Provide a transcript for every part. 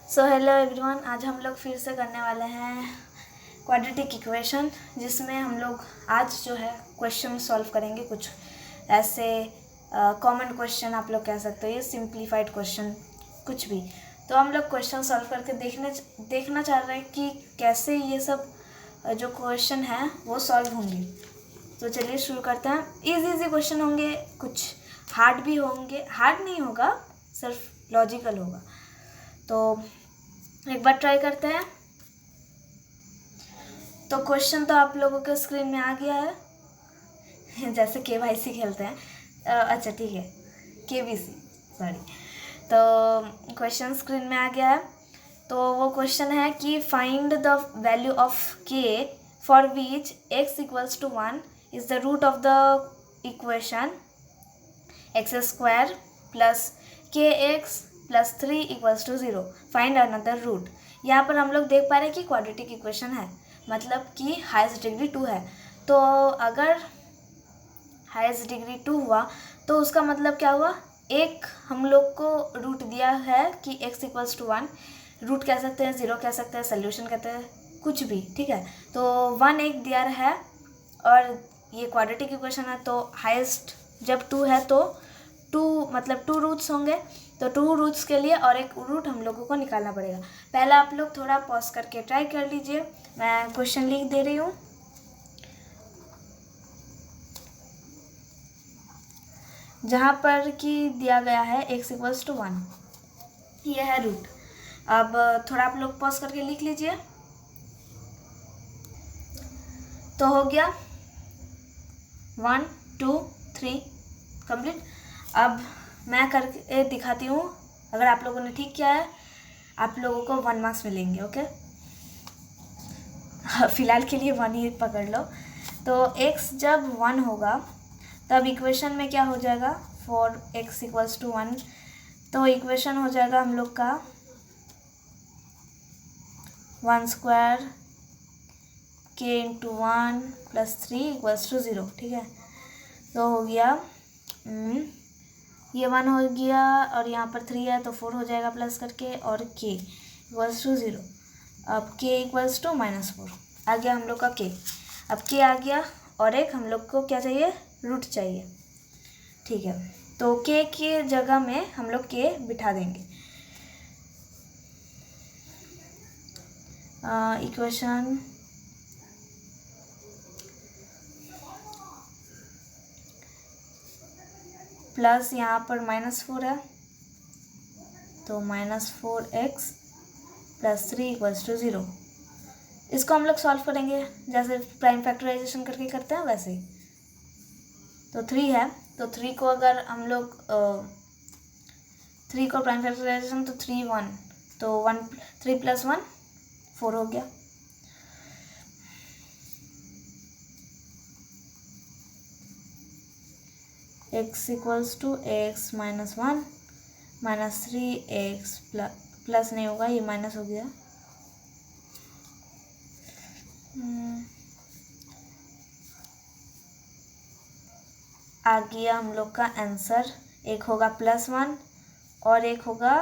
So hello everyone, आज हम लोग फिर से करने वाले हैं क्वाड्रेटिक इक्वेशन, जिसमें हम लोग आज जो है क्वेश्चन सॉल्व करेंगे। कुछ ऐसे कॉमन क्वेश्चन आप लोग कह सकते हो, ये सिंप्लीफाइड क्वेश्चन कुछ भी। तो हम लोग क्वेश्चन सॉल्व करके देखना चाह रहे हैं कि कैसे ये सब जो क्वेश्चन हैं वो सॉल्व होंगे। तो चलिए शुरू करते हैं। इजी क्वेश्चन होंगे, कुछ हार्ड भी होंगे। हार्ड नहीं होगा, सिर्फ लॉजिकल होगा। तो एक बार ट्राई करते हैं। तो क्वेश्चन तो आप लोगों के स्क्रीन में आ गया है जैसे KYC खेलते हैं। अच्छा ठीक है, KBC सॉरी। तो क्वेश्चन स्क्रीन में आ गया है। तो वो क्वेश्चन है कि find the value of K for which x equals to 1 is the root of the equation x² plus KX plus 3 equals to 0। Find another root. यहाँ पर हम लोग देख पा रहे हैं कि क्वाड्रेटिक इक्वेशन है, मतलब कि हाईएस्ट डिग्री 2 है। तो अगर हाईएस्ट डिग्री 2 हुआ तो उसका मतलब क्या हुआ, एक हम लोग को रूट दिया है कि x इक्वल्स टू 1। रूट कह सकते हैं, 0 कह सकते हैं, सोल्यूशन कहते हैं, कुछ भी ठीक है। तो 1 एक दिया है और ये क्वाड्रेटिक इक्वेशन है। तो हाईएस्ट जब 2 है तो 2 मतलब 2 रूट्स होंगे। तो 2 रूट्स के लिए और एक रूट हम लोगों को निकालना पड़ेगा। पहले आप लोग थोड़ा पॉज करके ट्राई कर लीजिए। मैं क्वेश्चन लिख दे रही हूँ। जहाँ पर कि दिया गया है x इक्वल्स टू 1, ये है रूट। अब थोड़ा आप लोग पॉज करके लिख लीजिए। तो हो गया 1 2 3 कंप्लीट। अब मैं करके दिखाती हूँ। अगर आप लोगों ने ठीक किया है आप लोगों को 1 मार्क्स मिलेंगे। ओके, फिलहाल के लिए 1 ही पकड़ लो। तो x जब 1 होगा तब इक्वेशन में क्या हो जाएगा, फॉर x इक्वल्स टू 1। तो इक्वेशन हो जाएगा हम लोग का 1² k into 1 plus 3 equals to 0। ठीक है, तो हो गया ये 1 हो गया और यहाँ पर 3 है तो 4 हो जाएगा प्लस करके, और k इक्वल्स टू 0। अब k इक्वल्स टू -4 आ गया हम लोग का k। अब k आ गया और एक हम लोग को क्या चाहिए, रूट चाहिए। ठीक है, तो k की जगह में हम लोग k बिठा देंगे। इक्वेशन प्लस यहाँ पर -4 है तो -4x प्लस 3 इक्वल्स टू 0। इसको हम लोग सॉल्व करेंगे जैसे प्राइम फैक्टराइजेशन करके करते हैं वैसे ही। तो 3 है तो 3 को अगर हम लोग 3 को प्राइम फैक्टराइजेशन तो 3 1 तो 1 3 प्लस 1 4 हो गया। x equals to x minus 1 minus 3x plus नहीं होगा, ये माइनस हो गया। आ गया हम लोग का आंसर। एक होगा +1 और एक होगा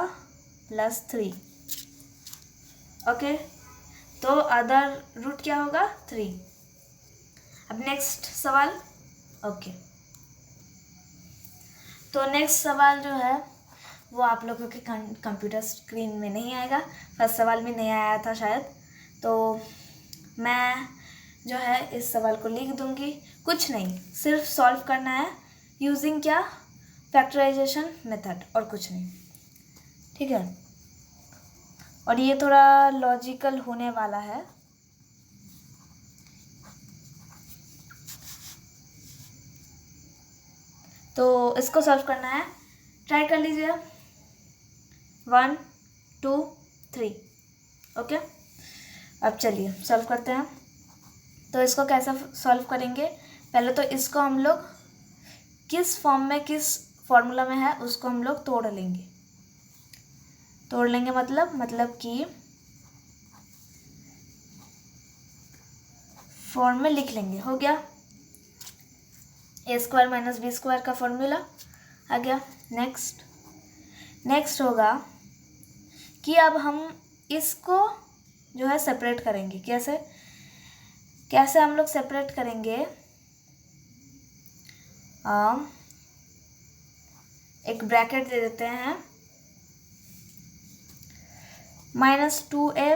+3। ओके, तो अदर रूट क्या होगा, 3। अब नेक्स्ट सवाल। ओके, तो नेक्स्ट सवाल जो है वो आप लोगों के कंप्यूटर स्क्रीन में नहीं आएगा। फर्स्ट सवाल में नहीं आया था शायद, तो मैं जो है इस सवाल को लिख दूंगी। कुछ नहीं, सिर्फ सॉल्व करना है यूजिंग क्या, फैक्टराइजेशन मेथड, और कुछ नहीं। ठीक है, और ये थोड़ा लॉजिकल होने वाला है। तो इसको सॉल्व करना है, ट्राई कर लीजिए। 1 2 3। ओके, अब चलिए सॉल्व करते हैं। तो इसको कैसे सॉल्व करेंगे, पहले तो इसको हम लोग किस फॉर्म में, किस फॉर्मूला में है उसको हम लोग तोड़ लेंगे। मतलब कि फॉर्म में लिख लेंगे। हो गया, a² माइनस b² का फॉर्मूला आ गया। नेक्स्ट होगा कि अब हम इसको जो है सेपरेट करेंगे। कैसे कैसे हम लोग सेपरेट करेंगे? एक ब्रैकेट दे देते हैं, -2a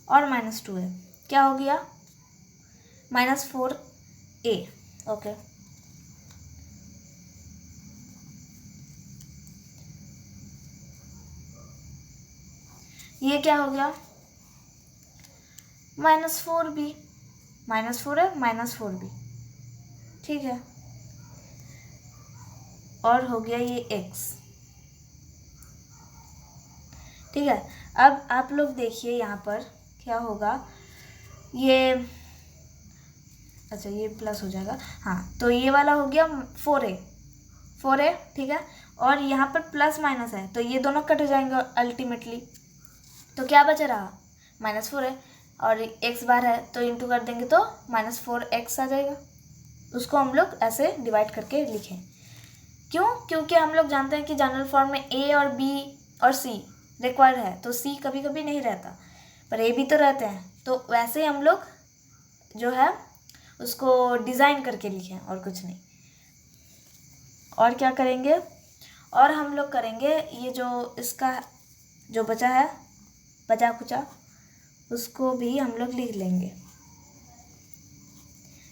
और -2a क्या हो गया? -4a। ओके, ये क्या हो गया? -4b, -4 है -4b, ठीक है। और हो गया ये x, ठीक है। अब आप लोग देखिए यहाँ पर क्या होगा, ये अच्छा ये प्लस हो जाएगा, हाँ। तो ये वाला हो गया 4a, ठीक है। और यहाँ पर प्लस माइनस है तो ये दोनों कट हो जाएंगे अल्टीमेटली। तो क्या बचा रहा? -4a और x बार है तो इंटू कर देंगे तो -4x आ जाएगा। उसको हम लोग ऐसे डिवाइड करके लिखें। क्यों? क्योंकि हम लोग जानते हैं कि जनरल फॉर्म में a और b और c रिक्वायर्ड है, तो c कभी कभी नहीं रहता पर a भी तो रहते हैं। तो वैसे ही हम लोग जो है उसको डिज़ाइन करके लिखें और कुछ नहीं। और क्या करेंगे? और हम लोग करेंगे ये जो इसका जो बचा है, बचा कुचा, उसको भी हम लोग लिख लेंगे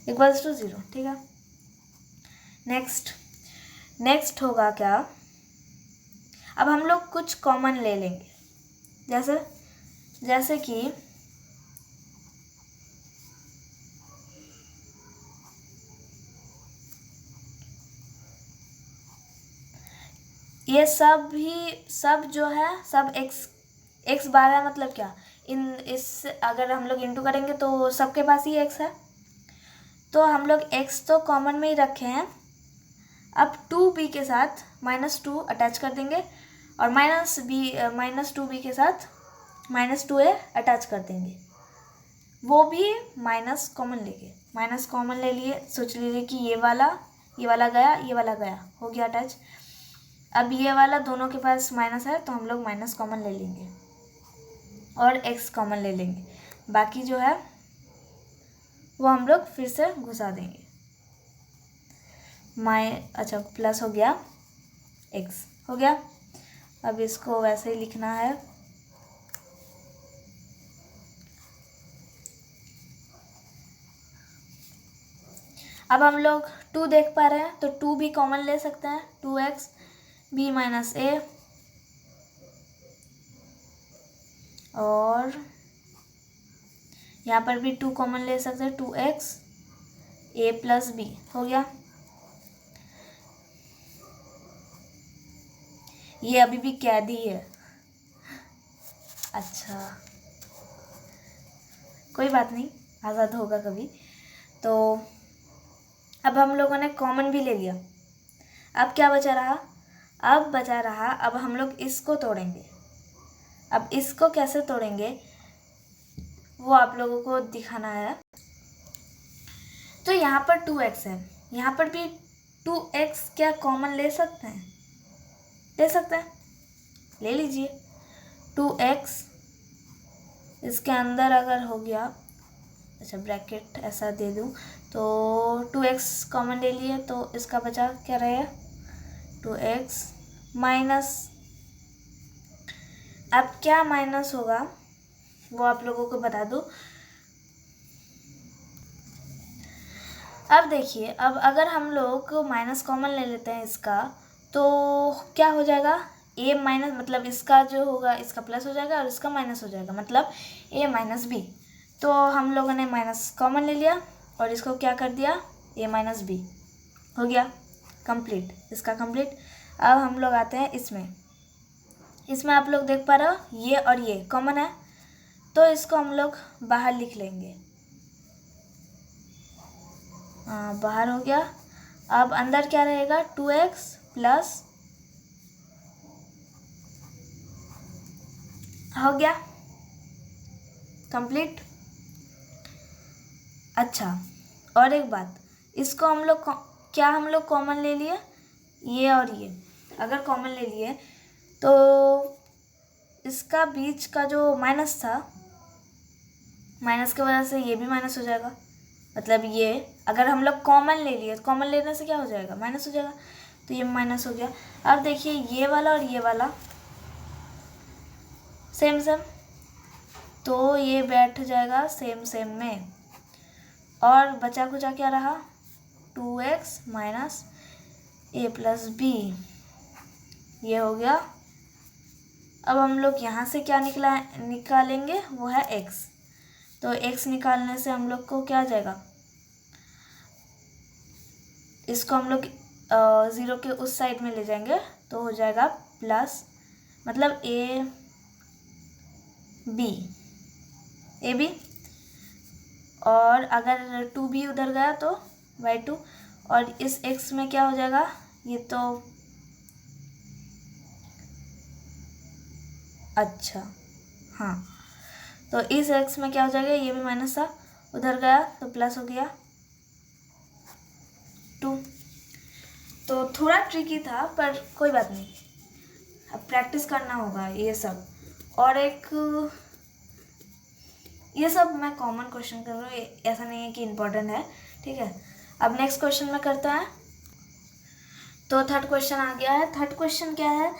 =0, ठीक है। नेक्स्ट होगा क्या? अब हम लोग कुछ कॉमन ले लेंगे, जैसे कि ये सब जो है सब x बार है। मतलब क्या? इस अगर हम लोग इंटू करेंगे तो सबके पास ही x है, तो हम लोग x तो कॉमन में ही रखे हैं। अब 2b के साथ -2 अटैच कर देंगे और -2b के साथ -2a अटैच कर देंगे, वो भी माइनस कॉमन लेके। माइनस कॉमन ले लिए, सोच लीजिए कि ये वाला गया, ये वाला गया, हो गया अटैच। अब ये वाला दोनों के पास माइनस है तो हम लोग माइनस कॉमन ले लेंगे और x कॉमन ले लेंगे। बाकी जो है वो हम लोग फिर से घुसा देंगे। अच्छा प्लस हो गया, x हो गया। अब इसको वैसे ही लिखना है। अब हम लोग 2 देख पा रहे हैं तो 2 भी कॉमन ले सकते हैं, 2x b -a, और यहाँ पर भी 2 कॉमन ले सकते हैं, 2x a + b हो गया। ये अभी भी कैदी है, अच्छा कोई बात नहीं, आज़ाद होगा कभी। तो अब हम लोगों ने कॉमन भी ले लिया। अब क्या बचा रहा? अब हम लोग इसको तोड़ेंगे। अब इसको कैसे तोड़ेंगे वो आप लोगों को दिखाना है। तो यहाँ पर 2x है, यहाँ पर भी 2x क्या कॉमन ले सकते हैं? ले सकते हैं, ले लीजिए। 2x इसके अंदर अगर हो गया, अच्छा ब्रैकेट ऐसा दे दूँ तो 2x कॉमन ले लिए तो इसका बचा क्या रहेगा? 2x माइनस, अब क्या माइनस होगा वो आप लोगों को बता दूँ। अब देखिए, अब अगर हम लोग माइनस कॉमन ले लेते हैं इसका तो क्या हो जाएगा? a माइनस, मतलब इसका जो होगा इसका प्लस हो जाएगा और इसका माइनस हो जाएगा, मतलब a - b। तो हम लोगों ने माइनस कॉमन ले लिया और इसको क्या कर दिया? a - b हो गया कंप्लीट, इसका कंप्लीट। अब हम लोग आते हैं इसमें आप लोग देख पा रहे हो ये और ये कॉमन है तो इसको हम लोग बाहर लिख लेंगे। बाहर हो गया। अब अंदर क्या रहेगा? 2x प्लस हो गया कंप्लीट। अच्छा, और एक बात, इसको हम लोग क्या हम लोग कॉमन ले लिए? ये और ये अगर कॉमन ले लिए तो इसका बीच का जो माइनस था, माइनस की वजह से ये भी माइनस हो जाएगा। मतलब ये अगर हम लोग कॉमन ले लिए, कॉमन लेने से क्या हो जाएगा, माइनस हो जाएगा। तो ये माइनस हो गया। अब देखिए ये वाला और ये वाला सेम सेम, तो ये बैठ जाएगा सेम सेम में। और बचा कुचा क्या रहा, 2x minus a plus B, ये हो गया। अब हम लोग यहाँ से क्या निकालेंगे, वो है x। तो x निकालने से हम लोग को क्या आ जाएगा, इसको हम लोग 0 के उस साइड में ले जाएंगे तो हो जाएगा प्लस, मतलब a बी, और अगर 2b उधर गया तो y2, और इस x में क्या हो जाएगा, ये तो अच्छा हाँ, तो इस x में क्या हो जाएगा, ये भी माइनस था, उधर गया तो प्लस हो गया 2। तो थोड़ा ट्रिकी था पर कोई बात नहीं, अब प्रैक्टिस करना होगा ये सब। और एक ये सब मैं कॉमन क्वेश्चन कर रहा हूँ, ऐसा नहीं है कि इम्पोर्टेंट है, ठीक है। अब नेक्स्ट क्वेश्चन में करते हैं। तो थर्ड क्वेश्चन आ गया है। थर्ड क्वेश्चन क्या है,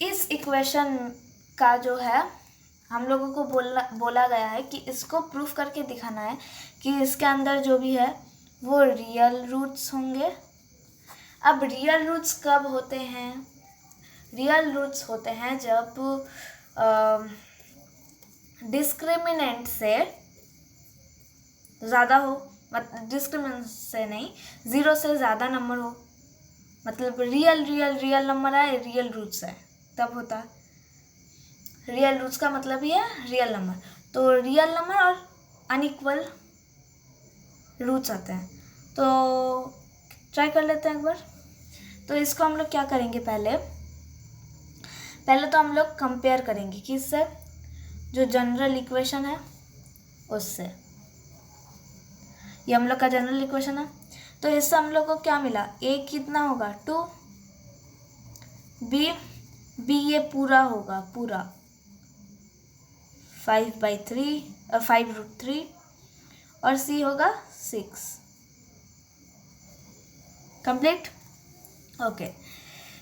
इस इक्वेशन का जो है हम लोगों को बोला गया है कि इसको प्रूफ करके दिखाना है कि इसके अंदर जो भी है वो रियल रूट्स होंगे। अब रियल रूट्स कब होते हैं, रियल रूट्स होते हैं जब डिस्क्रिमिनेंट से ज़्यादा हो, मतलब डिस्क्रिमिनेंट से नहीं, 0 से ज़्यादा नंबर हो, मतलब रियल नंबर आए, रियल रूट्स है, तब होता है। रियल रूट्स का मतलब ही है रियल नंबर। तो रियल नंबर और अनइक्वल रूट्स आते हैं। तो ट्राई कर लेते हैं एक बार। तो इसको हम लोग क्या करेंगे, पहले तो हम लोग कंपेयर करेंगे किससे, जो जनरल इक्वेशन है उससे। ये हम लोग का जनरल इक्वेशन है, तो इससे हम लोग को क्या मिला, a कितना होगा 2, b ये पूरा होगा, पूरा 5/3 और c होगा 6। Complete, okay,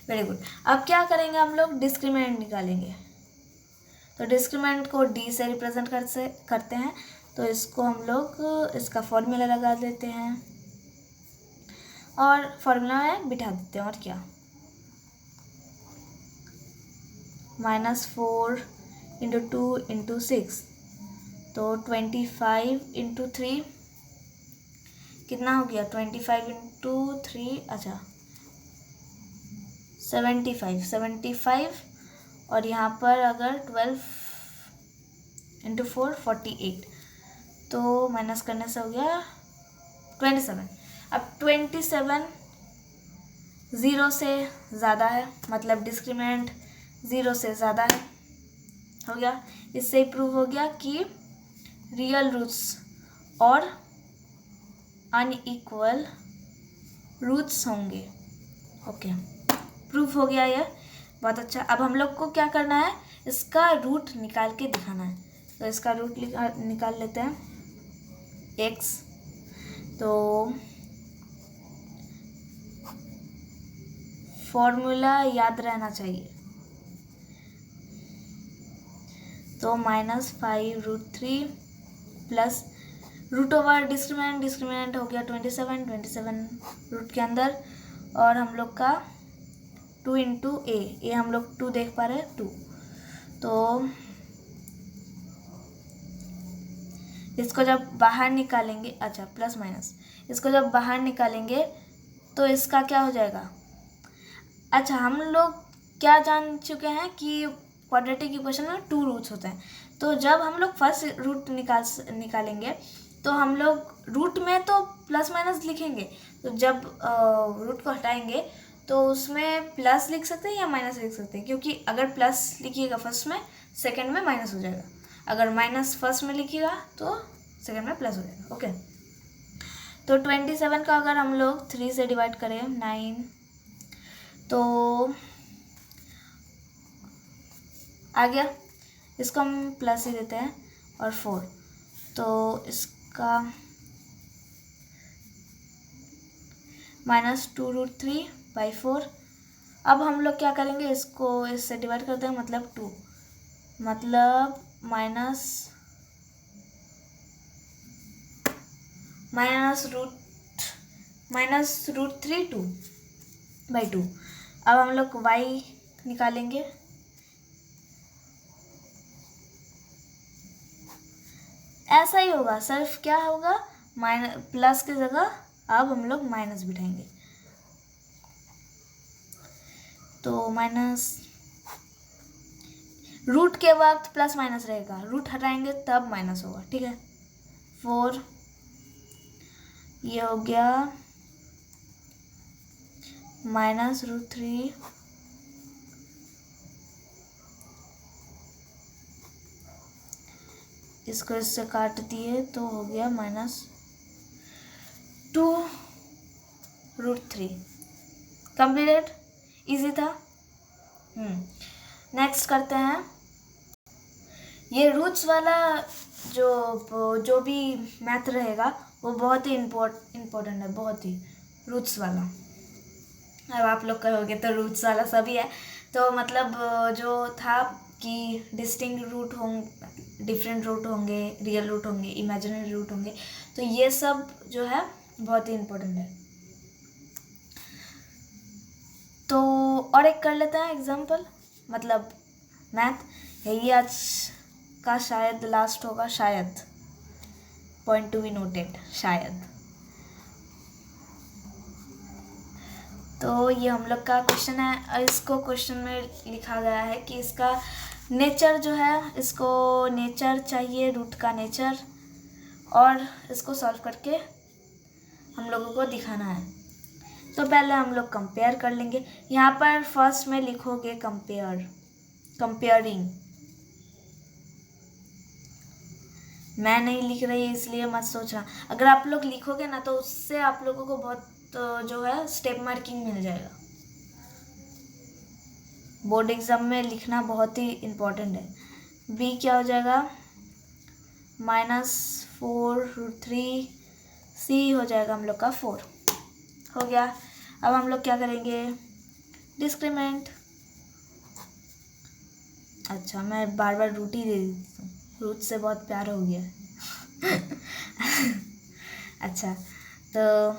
very good. अब क्या करेंगे हम लोग, डिस्क्रिमिनेंट निकालेंगे। तो डिस्क्रिमिनेंट को d से रिप्रेजेंट करते हैं, तो इसको हम लोग इसका फॉर्मूला लगा देते हैं और फॉर्मूला में बिठा देते हैं, और क्या, -4 × 2 × 6, तो 25 × 3 कितना हो गया, 25 × 3, अच्छा 75, और यहाँ पर अगर 12 × 4 48, तो माइनस करने से हो गया 27। अब 27 0 से ज़्यादा है, मतलब डिस्क्रिमिनेंट 0 से ज़्यादा है, हो गया। इससे प्रूव हो गया कि रियल रूट्स और अनइक्वल रूट्स होंगे। ओके, प्रूफ हो गया ये, बहुत अच्छा। अब हम लोग को क्या करना है, इसका रूट निकाल के दिखाना है। तो इसका रूट निकाल लेते हैं, x, तो फॉर्मूला याद रहना चाहिए, तो -5√3 प्लस रूट ओवर डिस्क्रिमिनेंट हो गया 27 रूट के अंदर, और हम लोग का 2 × a हम लोग 2 देख पा रहे हैं, 2, तो इसको जब बाहर निकालेंगे, अच्छा प्लस माइनस, इसको जब बाहर निकालेंगे तो इसका क्या हो जाएगा। अच्छा, हम लोग क्या जान चुके हैं कि क्वाड्रेटिक इक्वेशन में 2 रूट्स होते हैं। तो जब हम लोग फर्स्ट रूट निकालेंगे तो हम लोग रूट में तो प्लस माइनस लिखेंगे, तो जब रूट को हटाएंगे तो उसमें प्लस लिख सकते हैं या माइनस लिख सकते हैं, क्योंकि अगर प्लस लिखिएगा फर्स्ट में, सेकंड में माइनस हो जाएगा, अगर माइनस फर्स्ट में लिखिएगा तो सेकंड में प्लस हो जाएगा। ओके, तो 27 का अगर हम लोग 3 से डिवाइड करें 9, तो आ गया इसको हम प्लस ही देते हैं, और 4, तो इसका -2√3/4। अब हम लोग क्या करेंगे, इसको इससे डिवाइड करते हैं, मतलब 2, मतलब -√3/2। अब हम लोग y निकालेंगे, ऐसा ही होगा, सिर्फ क्या होगा, प्लस की जगह अब हम लोग माइनस बिठाएंगे, तो माइनस, रूट के वक्त प्लस माइनस रहेगा, रूट हटाएंगे तब माइनस होगा, ठीक है। 4, ये हो गया -√3, इसको इससे काट दिए तो हो गया -2√3। कंप्लीटेड, इजी था। नेक्स्ट करते हैं, ये रूट्स वाला जो भी मैथ रहेगा वो बहुत ही इम्पोर्टेंट है, बहुत ही, रूट्स वाला। अब आप लोग कहोगे तो रूट्स वाला सभी है, तो मतलब जो था कि डिस्टिंक्ट रूट होंगे, डिफरेंट रूट होंगे, रियल रूट होंगे, इमेजिनरी रूट होंगे, तो ये सब जो है बहुत ही इम्पोर्टेंट है। तो और एक कर लेते हैं एग्जाम्पल, मतलब मैथ, यही आज का शायद लास्ट होगा, शायद, पॉइंट टू बी नोटेड, शायद। तो ये हम लोग का क्वेश्चन है, और इसको क्वेश्चन में लिखा गया है कि इसका नेचर जो है, इसको नेचर चाहिए, रूट का नेचर, और इसको सॉल्व करके हम लोगों को दिखाना है। तो पहले हम लोग कंपेयर कर लेंगे, यहाँ पर फर्स्ट में लिखोगे कंपेयरिंग, मैं नहीं लिख रही इसलिए मत सोचना, अगर आप लोग लिखोगे ना तो उससे आप लोगों को बहुत जो है स्टेप मार्किंग मिल जाएगा। बोर्ड एग्जाम में लिखना बहुत ही इम्पोर्टेंट है। बी क्या हो जाएगा, -4√3, सी हो जाएगा हम लोग का 4, हो गया। अब हम लोग क्या करेंगे, डिस्क्रीमेंट, अच्छा मैं बार बार रूट ही दे देती हूँ, रूट से बहुत प्यार हो गया है। अच्छा, तो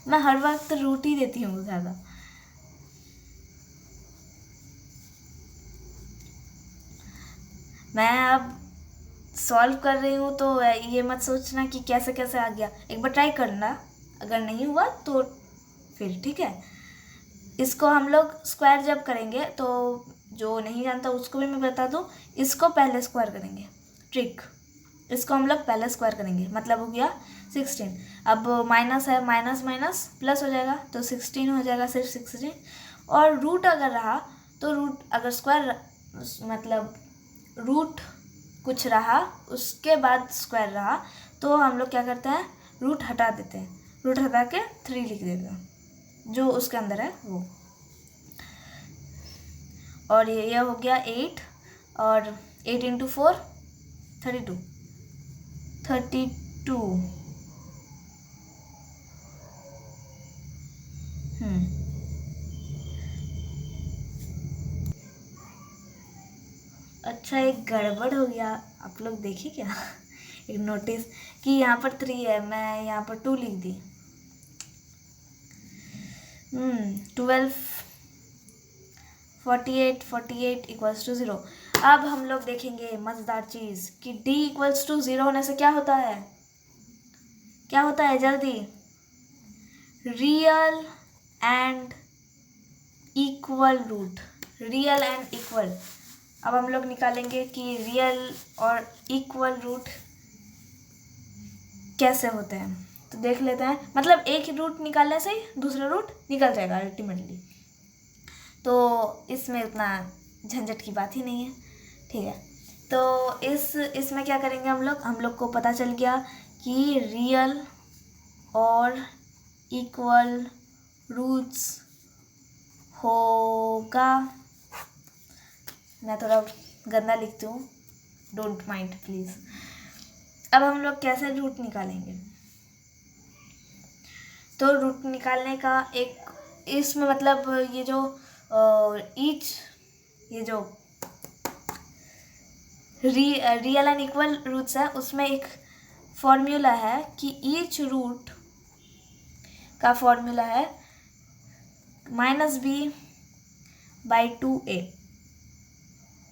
मैं हर वक्त रूट ही देती हूँ ज़्यादा। मैं अब सॉल्व कर रही हूँ तो ये मत सोचना कि कैसे कैसे आ गया, एक बार ट्राई करना, अगर नहीं हुआ तो फिर ठीक है। इसको हम लोग स्क्वायर जब करेंगे, तो जो नहीं जानता उसको भी मैं बता दूँ, इसको पहले स्क्वायर करेंगे, ट्रिक, इसको हम लोग पहले स्क्वायर करेंगे, मतलब हो गया 16। अब माइनस है, माइनस माइनस प्लस हो जाएगा, तो 16 हो जाएगा, सिर्फ 16। और रूट अगर रहा तो रूट, अगर स्क्वायर मतलब रूट कुछ रहा उसके बाद स्क्वायर रहा, तो हम लोग क्या करते हैं, रूट हटा देते हैं, रूट हटा के 3 लिख देते हैं, जो उसके अंदर है वो। और ये हो गया 8, और 8 × 4 32, अच्छा एक गड़बड़ हो गया, आप लोग देखिए क्या, एक नोटिस कि यहाँ पर 3 है, मैं यहाँ पर 2 लिख दी। 12, 48 = 0। अब हम लोग देखेंगे मज़ेदार चीज़ कि d = 0 होने से क्या होता है, क्या होता है, जल्दी, real and equal root, real and equal. अब हम लोग निकालेंगे कि रियल और इक्वल रूट कैसे होते हैं, तो देख लेते हैं, मतलब एक रूट निकालने से ही दूसरा रूट निकल जाएगा अल्टीमेटली, तो इसमें उतना झंझट की बात ही नहीं है, ठीक है। तो इसमें क्या करेंगे, हम लोग को पता चल गया कि रियल और इक्वल रूट्स होगा मैं थोड़ा गंदा लिखती हूँ, डोंट माइंड प्लीज़। अब हम लोग कैसे रूट निकालेंगे? तो रूट निकालने का एक इसमें मतलब ये जो ये जो रियल एंड इक्वल रूट्स है उसमें एक फॉर्मूला है कि ईच रूट का फॉर्मूला है -b/2a।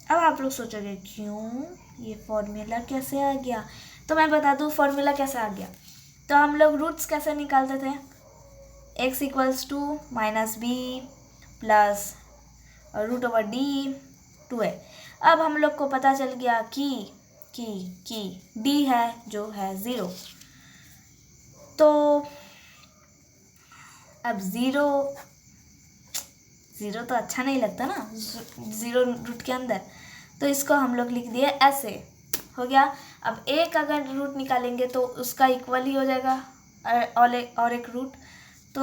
अब आप लोग सोचोगे क्यों ये फॉर्मूला कैसे आ गया? तो मैं बता दूँ फॉर्मूला कैसे आ गया। तो हम लोग रूट्स कैसे निकालते थे? x = -b plus √d 2a। अब हम लोग को पता चल गया कि d है जो है 0। तो अब ज़ीरो तो अच्छा नहीं लगता ना, 0 रूट के अंदर, तो इसको हम लोग लिख दिए ऐसे, हो गया। अब एक अगर रूट निकालेंगे तो उसका इक्वल ही हो जाएगा और एक रूट, तो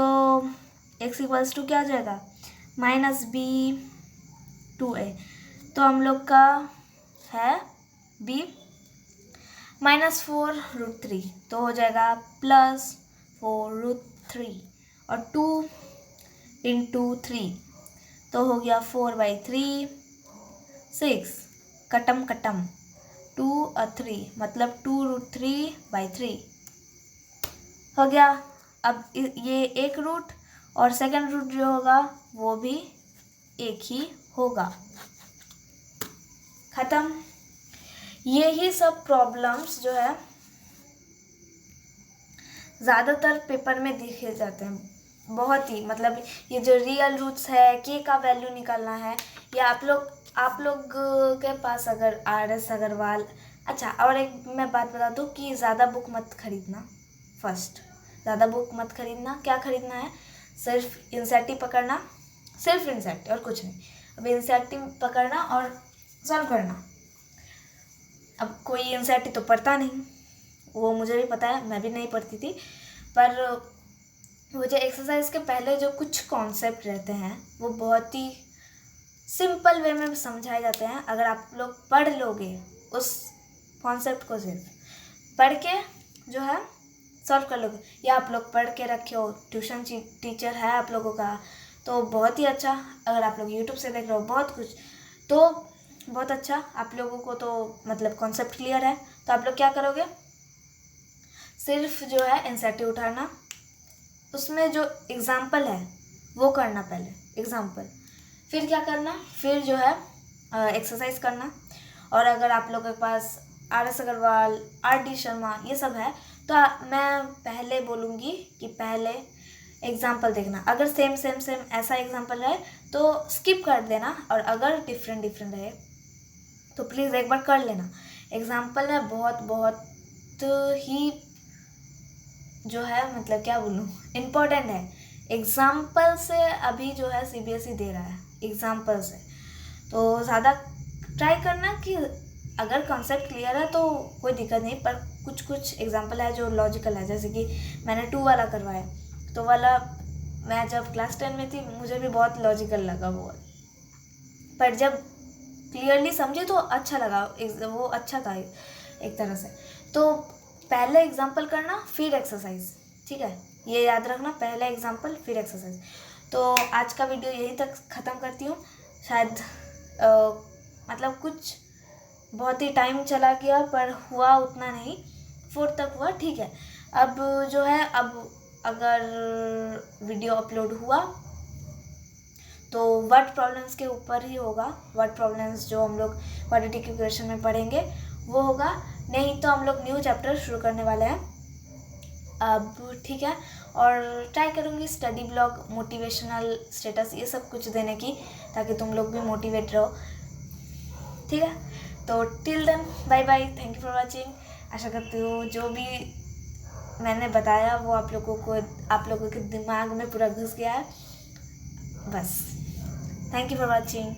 x = क्या हो जाएगा? -b/2a। तो हम लोग का है b -4√3, तो हो जाएगा +4√3 और 2 × 3 तो हो गया 4/3, 6 कटम 2 और 3 मतलब 2√3/3 हो गया। अब ये एक रूट और सेकंड रूट जो होगा वो भी एक ही होगा। ख़त्म। यही सब प्रॉब्लम्स जो है ज़्यादातर पेपर में देखे जाते हैं, बहुत ही मतलब ये जो रियल रूट्स है, के का वैल्यू निकालना है, या आप लोग के पास अगर RS अग्रवाल। अच्छा, और एक मैं बात बता दूँ कि ज़्यादा बुक मत खरीदना। फर्स्ट, ज़्यादा बुक मत खरीदना। क्या खरीदना है? सिर्फ एनसीईआरटी पकड़ना, सिर्फ एनसीईआरटी और कुछ नहीं। अब एनसीईआरटी पकड़ना और सॉल्व करना। अब कोई एनसीईआरटी तो पढ़ता नहीं, वो मुझे भी पता है, मैं भी नहीं पढ़ती थी, पर वो जो एक्सरसाइज के पहले जो कुछ कॉन्सेप्ट रहते हैं वो बहुत ही सिंपल वे में समझाए जाते हैं। अगर आप लोग पढ़ लोगे उस कॉन्सेप्ट को, सिर्फ पढ़ के जो है सॉल्व कर लोगे, या आप लोग पढ़ के रखे हो, ट्यूशन टीचर है आप लोगों का तो बहुत ही अच्छा। अगर आप लोग यूट्यूब से देख रहे हो बहुत कुछ, तो बहुत अच्छा। आप लोगों को तो मतलब कॉन्सेप्ट क्लियर है, तो आप लोग क्या करोगे? सिर्फ जो है एनसीईआरटी उठाना, उसमें जो एग्ज़ाम्पल है वो करना पहले, एग्ज़ाम्पल, फिर क्या करना? फिर जो है एक्सरसाइज करना। और अगर आप लोगों के पास RS अग्रवाल, RD शर्मा ये सब है, तो मैं पहले बोलूँगी कि पहले एग्ज़ाम्पल देखना। अगर सेम ऐसा एग्ज़ाम्पल रहे तो स्किप कर देना, और अगर डिफरेंट रहे तो प्लीज़ एक बार कर लेना। एग्ज़ाम्पल में बहुत ही जो है मतलब क्या बोलूँ, इम्पोर्टेंट है। एग्ज़ाम्पल से अभी जो है CBSE दे रहा है एग्ज़ाम्पल से, तो ज़्यादा ट्राई करना कि अगर कॉन्सेप्ट क्लियर है तो कोई दिक्कत नहीं, पर कुछ एग्ज़ाम्पल है जो लॉजिकल है। जैसे कि मैंने 2 वाला करवाया, तो वाला मैं जब क्लास 10 में थी मुझे भी बहुत लॉजिकल लगा वो, पर जब क्लियरली समझे तो अच्छा लगा, वो अच्छा था एक तरह से। तो पहले एग्ज़ाम्पल करना फिर एक्सरसाइज, ठीक है? ये याद रखना, पहले एग्ज़ाम्पल फिर एक्सरसाइज। तो आज का वीडियो यहीं तक ख़त्म करती हूँ। शायद मतलब कुछ बहुत ही टाइम चला गया, पर हुआ उतना नहीं, 4 तक हुआ, ठीक है। अब जो है, अब अगर वीडियो अपलोड हुआ तो वर्ड प्रॉब्लम्स के ऊपर ही होगा। वर्ड प्रॉब्लम्स जो हम लोग क्वाड्रेटिक इक्वेशन में पढ़ेंगे वो होगा, नहीं तो हम लोग न्यू चैप्टर शुरू करने वाले हैं अब, ठीक है। और ट्राई करूँगी स्टडी ब्लॉग, मोटिवेशनल स्टेटस, ये सब कुछ देने की, ताकि तुम लोग भी मोटिवेट रहो, ठीक है। तो till then bye bye, thank you for watching. आशा करती हूँ जो भी मैंने बताया वो आप लोगों के दिमाग में पूरा घुस गया है। बस, थैंक यू फॉर वॉचिंग।